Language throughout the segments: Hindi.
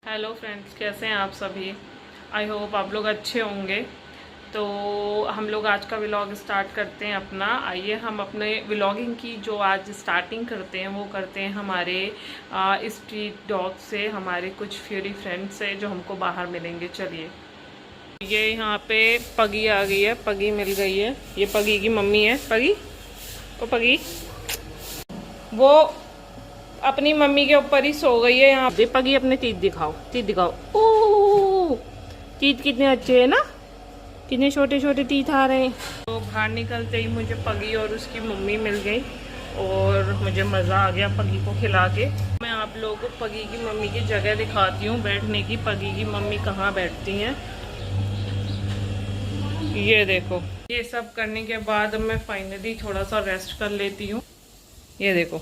हेलो फ्रेंड्स, कैसे हैं आप सभी। आई होप आप लोग अच्छे होंगे। तो हम लोग आज का व्लॉग स्टार्ट करते हैं अपना। आइए हम अपने व्लॉगिंग की जो आज स्टार्टिंग करते हैं वो करते हैं हमारे स्ट्रीट डॉग से, हमारे कुछ फ्यूरी फ्रेंड्स से जो हमको बाहर मिलेंगे। चलिए, ये यहाँ पे पगी आ गई है, पगी मिल गई है। ये पगी की मम्मी है। पगी, ओ पगी, वो अपनी मम्मी के ऊपर ही सो गई है यहाँ पे। पगी अपने टीथ दिखाओ, टीथ दिखाओ। ओह, टीथ कितने अच्छे हैं ना, कितने छोटे छोटे टीथ आ रहे हैं। तो बाहर निकलते ही मुझे पगी और उसकी मम्मी मिल गई और मुझे मज़ा आ गया पगी को खिला के। मैं आप लोगों को पगी की मम्मी की जगह दिखाती हूँ बैठने की। पगी की मम्मी कहाँ बैठती हैं, ये देखो। ये सब करने के बाद मैं फाइनली थोड़ा सा रेस्ट कर लेती हूँ। ये देखो,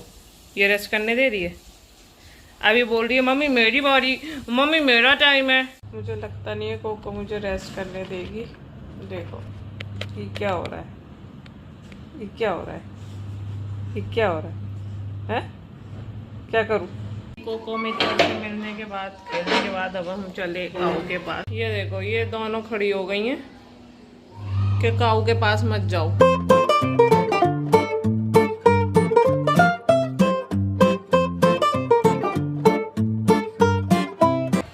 ये रेस्ट करने दे रही है। अभी बोल रही है मम्मी मेरी बारी, मम्मी मेरा टाइम है। मुझे लगता नहीं है कोको मुझे रेस्ट करने देगी। देखो ये क्या हो रहा है, ये क्या हो रहा है, ये क्या हो रहा है, हैं? क्या करूँ। कोको में से मिलने के बाद, खेलने के बाद अब हम चले काऊ के पास। ये देखो, ये दोनों खड़ी हो गई हैं कि काऊ के पास मत जाओ।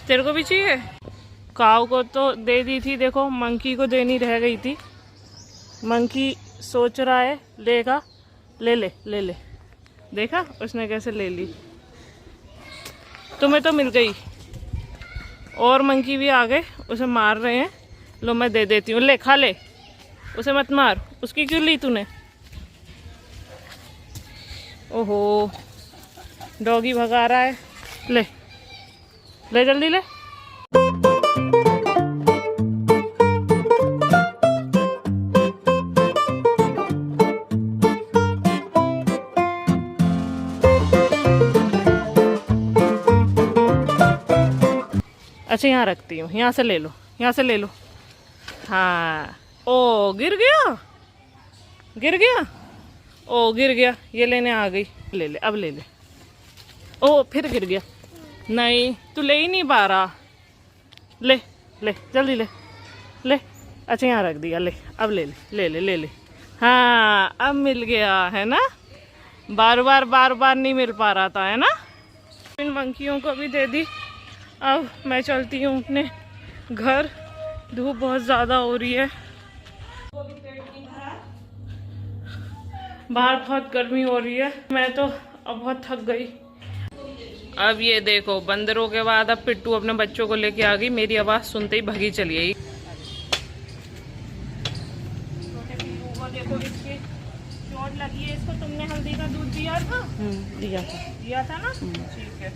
तेरे को भी चाहिए? काऊ को तो दे दी थी, देखो मंकी को देनी रह गई थी। मंकी सोच रहा है लेगा, ले ले ले ले। देखा उसने कैसे ले ली। तुम्हें तो मिल गई और मंकी भी आ गए, उसे मार रहे हैं। लो मैं दे देती हूँ, ले खा ले, उसे मत मार। उसकी क्यों ली तूने? ओहो, डॉगी भगा रहा है। ले ले जल्दी ले। अच्छा यहाँ रखती हूँ, यहाँ से ले लो, यहाँ से ले लो। हाँ, ओ गिर गया, गिर गया, ओ गिर गया। ये लेने आ गई, ले ले अब ले ले। ओ फिर गिर गया। नहीं तू ले ही नहीं पा रहा। ले ले जल्दी ले ले। अच्छा यहाँ रख दिया, ले अब ले ले ले ले ले ले। हाँ अब मिल गया है ना, बार बार नहीं मिल पा रहा था, है ना। इन मंकियों को भी दे दी। अब मैं चलती हूँ अपने घर, धूप बहुत ज़्यादा हो रही है, बाहर बहुत गर्मी हो रही है। मैं तो अब बहुत थक गई। अब ये देखो, बंदरों के बाद अब पिट्टू अपने बच्चों को लेके आ गई। मेरी आवाज़ सुनते ही भगी चली आई। छोटे पिट्टू को देखो, इसकी चोट लगी है। इसको तुमने हल्दी का दूध दिया था? दिया था ना। ठीक है,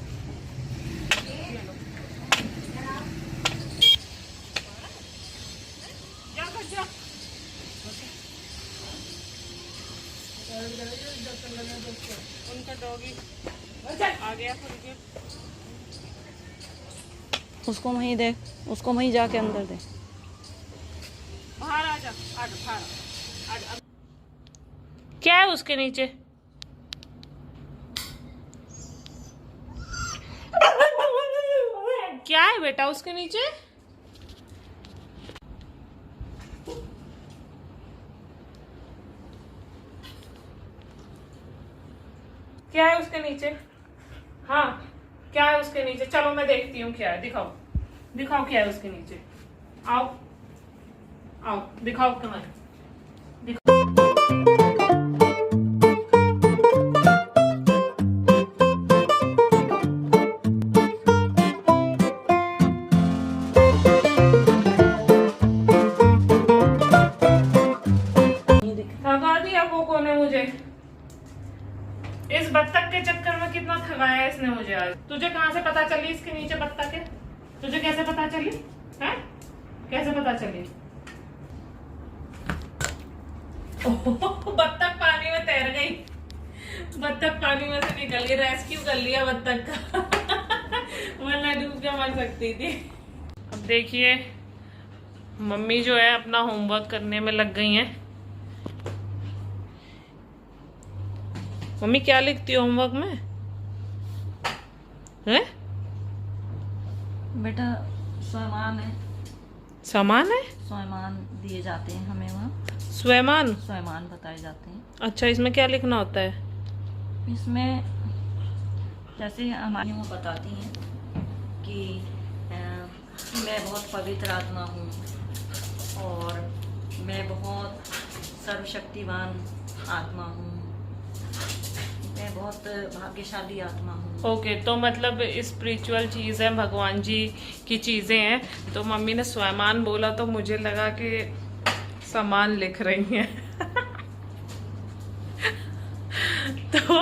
उनका डॉगी आ गया। उसको वहीं दे, उसको वहीं जाके अंदर दे। बाहर आ जा, आ जा बाहर आ जा। क्या है उसके नीचे? क्या है बेटा उसके नीचे? क्या है उसके नीचे? हाँ क्या है उसके नीचे? चलो मैं देखती हूँ क्या है। दिखाओ दिखाओ क्या है उसके नीचे। आओ आओ दिखाओ कहाँ है। थका दिया कोको ने मुझे। इस बत्तख के चक्कर में कितना थकाया इसने मुझे आज। तुझे कहाँ से पता चली इसके नीचे बत्तख है? तुझे कैसे पता चली है? कैसे पता चली? बत्तख पानी में तैर गई, बत्तख पानी में से निकल गई। रेस्क्यू कर लिया बत्तख का। वरना डूब के मर सकती थी। अब देखिए मम्मी जो है अपना होमवर्क करने में लग गई हैं। मम्मी क्या लिखती हो होमवर्क में? हैं? बेटा सामान है, सामान है? सामान दिए जाते हैं हमें वहाँ, स्वयमान? सामान बताए जाते हैं। अच्छा, इसमें क्या लिखना होता है? इसमें जैसे हमारी वो बताती हैं कि मैं बहुत पवित्र आत्मा हूँ और मैं बहुत सर्वशक्तिवान आत्मा हूँ, मैं बहुत भाग्यशाली आत्मा हूँ। ओके, तो मतलब स्पिरिचुअल चीज़ है, भगवान जी की चीज़ें हैं। तो मम्मी ने स्वयमान बोला तो मुझे लगा कि सामान लिख रही हैं। तो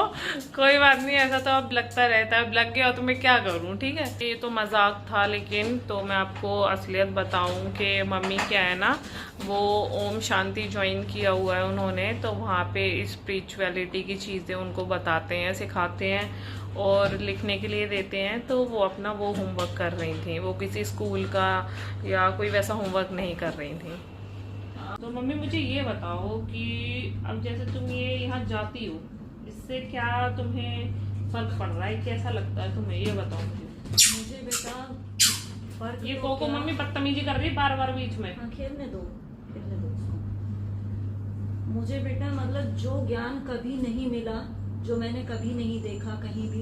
कोई बात नहीं, ऐसा तो अब लगता रहता है, अब लग गया तो मैं क्या करूं। ठीक है, ये तो मजाक था, लेकिन तो मैं आपको असलियत बताऊं कि मम्मी क्या है ना, वो ओम शांति ज्वाइन किया हुआ है उन्होंने, तो वहाँ पे स्पिरिचुअलिटी की चीज़ें उनको बताते हैं, सिखाते हैं और लिखने के लिए देते हैं। तो वो अपना वो होमवर्क कर रही थी, वो किसी स्कूल का या कोई वैसा होमवर्क नहीं कर रही थी। तो मम्मी मुझे ये बताओ कि अब जैसे तुम ये यहाँ जाती हो, इससे क्या तुम्हें फर्क पड़ रहा है, कैसा लगता है तुम्हें, ये बताओ मुझे बेटा फर्क ये तो कोको क्या? मम्मी बदतमीजी कर रही है बार बार बीच में। हाँ, खेलने दो। मुझे बेटा मतलब जो ज्ञान कभी नहीं मिला, जो मैंने कभी नहीं देखा कहीं भी,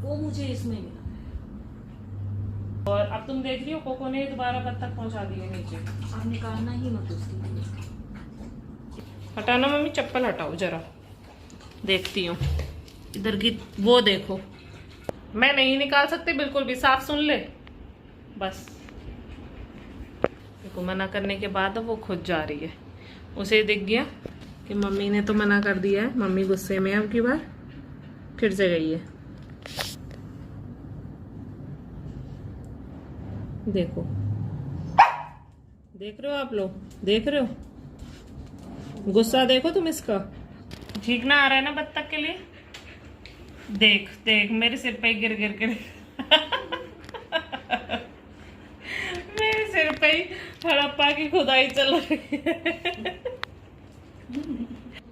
वो मुझे इसमें मिला। और अब तुम देख रही हो कोको ने दोबारा बत्तख पहुंचा दी है नीचे। अब निकालना ही मत उसकी। हटाना मम्मी, चप्पल हटाओ जरा, देखती हूँ इधर की, वो देखो। मैं नहीं निकाल सकती बिल्कुल भी, साफ सुन ले बस। देखो, मना करने के बाद अब वो खुद जा रही है, उसे दिख गया कि मम्मी ने तो मना कर दिया है। मम्मी गुस्से में अब की बार फिर से गई है। देखो, देख रहे हो आप लोग, देख रहे हो गुस्सा, देखो तुम इसका। ठीक ना आ रहा है ना बत्तख के लिए? देख देख, मेरे सिर पे गिर गिर गिर मेरे सिर पे ही हड़प्पा की खुदाई चल रही है।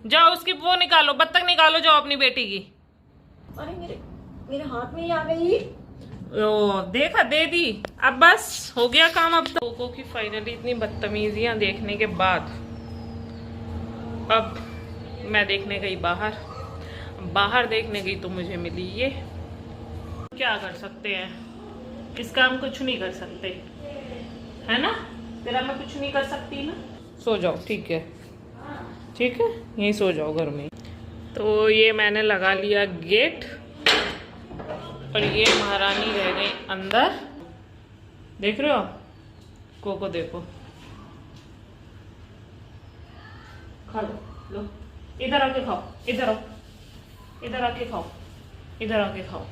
जाओ उसकी वो निकालो, बत्तख निकालो, जाओ अपनी बेटी की। अरे मेरे हाथ में ही आ गई। ओ देखा, दे दी। अब बस हो गया काम। अब तो कोको की फाइनली इतनी बदतमीजियां देखने के बाद अब मैं देखने गई बाहर, बाहर देखने गई तो मुझे मिली ये। क्या कर सकते हैं, इसका हम कुछ नहीं कर सकते, है ना? तेरा मैं कुछ नहीं कर सकती ना। सो जाओ, ठीक है, ठीक है, यहीं सो जाओ घर में। तो ये मैंने लगा लिया गेट और ये महारानी रह गई अंदर। देख रहे हो आप कोको, देखो, खा लो, इधर आके खाओ, इधर आओ, इधर आके खाओ, इधर आके खाओ।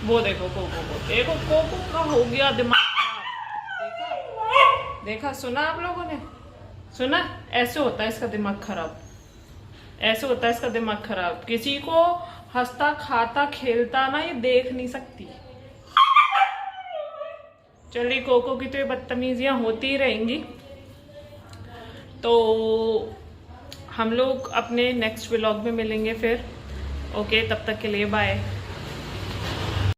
वो देखो कोको को, देखो कोको का हो गया दिमाग खराब। देखा, देखा, सुना आप लोगों ने, सुना? ऐसे होता है इसका दिमाग खराब, ऐसे होता है इसका दिमाग खराब। किसी को हंसता खाता खेलता ना ये देख नहीं सकती। चलिए, कोको की तो ये बदतमीजियां होती ही रहेंगी। तो हम लोग अपने नेक्स्ट व्लॉग में मिलेंगे फिर। ओके, तब तक के लिए बाय।